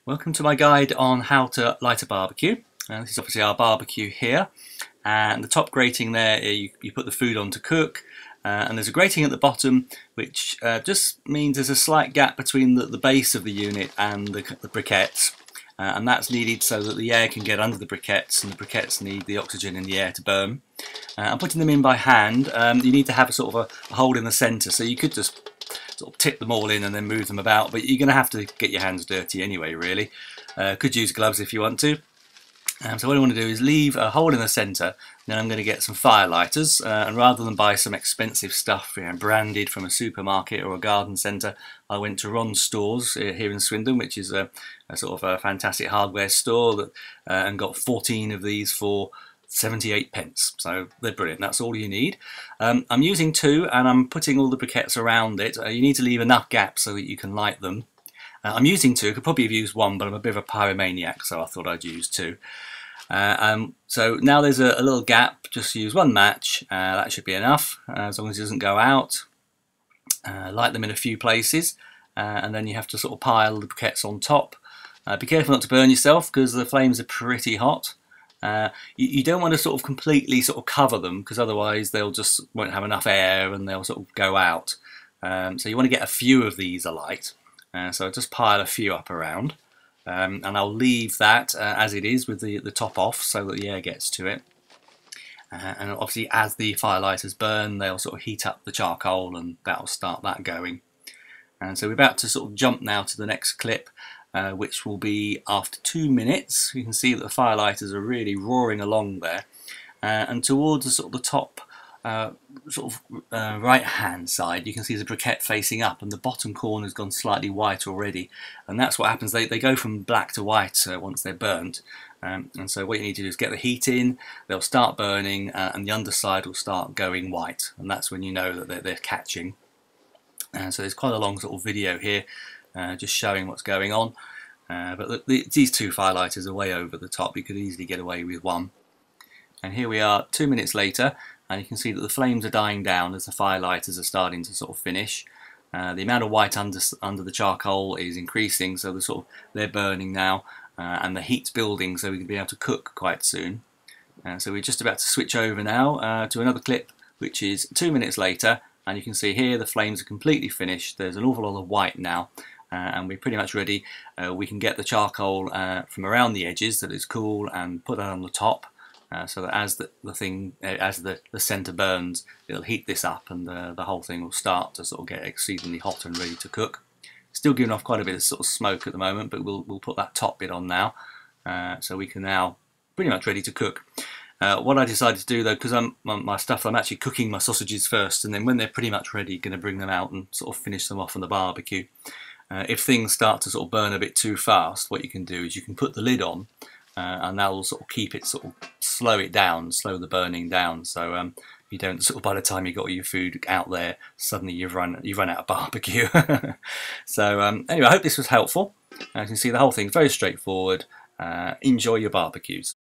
Welcome to my guide on how to light a barbecue. This is obviously our barbecue here, and the top grating there, you put the food on to cook, and there's a grating at the bottom which just means there's a slight gap between the base of the unit and the briquettes, and that's needed so that the air can get under the briquettes, and the briquettes need the oxygen in the air to burn. I'm putting them in by hand. You need to have a sort of a hole in the centre, so you could just sort of tip them all in and then move them about, but you're going to have to get your hands dirty anyway, really. Could use gloves if you want to. So what I want to do is leave a hole in the centre. Then I'm going to get some fire lighters, and rather than buy some expensive stuff, branded from a supermarket or a garden centre, I went to Ron's Stores here in Swindon, which is a sort of a fantastic hardware store, that and got 14 of these for 78p, so they're brilliant. That's all you need. I'm using two, and I'm putting all the briquettes around it. You need to leave enough gaps so that you can light them. I'm using two. Could probably have used one, but I'm a bit of a pyromaniac, so I thought I'd use two. So now there's a little gap. Just use one match. That should be enough, as long as it doesn't go out. Light them in a few places, and then you have to sort of pile the briquettes on top. Be careful not to burn yourself, because the flames are pretty hot. You don't want to sort of completely sort of cover them, because otherwise they'll just won't have enough air and they'll sort of go out. So you want to get a few of these alight. So I'll just pile a few up around, and I'll leave that as it is with the top off so that the air gets to it. And obviously as the firelighters burn, they'll sort of heat up the charcoal, and that'll start that going. And so we're about to sort of jump now to the next clip, which will be after 2 minutes. You can see that the firelighters are really roaring along there, and towards the sort of the top right hand side, you can see the briquette facing up, and the bottom corner has gone slightly white already, and that's what happens. They go from black to white once they're burnt, and so what you need to do is get the heat in. They'll start burning, and the underside will start going white, and that's when you know that they're catching. And so there's quite a long sort of video here, just showing what's going on. But these two firelighters are way over the top. You could easily get away with one. And here we are 2 minutes later, and you can see that the flames are dying down as the firelighters are starting to sort of finish. The amount of white under the charcoal is increasing, so they're burning now, and the heat's building, so we can be able to cook quite soon. So we're just about to switch over now to another clip, which is 2 minutes later, and you can see here the flames are completely finished. There's an awful lot of white now. And we're pretty much ready. We can get the charcoal from around the edges that is cool and put that on the top, so that as the centre burns, it'll heat this up, and the whole thing will start to sort of get exceedingly hot and ready to cook. Still giving off quite a bit of sort of smoke at the moment, but we'll put that top bit on now, so we can now pretty much ready to cook. What I decided to do though, because I'm actually cooking my sausages first, and then when they're pretty much ready, going to bring them out and sort of finish them off on the barbecue. If things start to sort of burn a bit too fast, what you can do is you can put the lid on, and that will sort of keep it, sort of slow the burning down, so you don't sort of, by the time you got your food out there, suddenly you've run out of barbecue. So anyway, I hope this was helpful. As you can see, the whole thing's very straightforward. Enjoy your barbecues.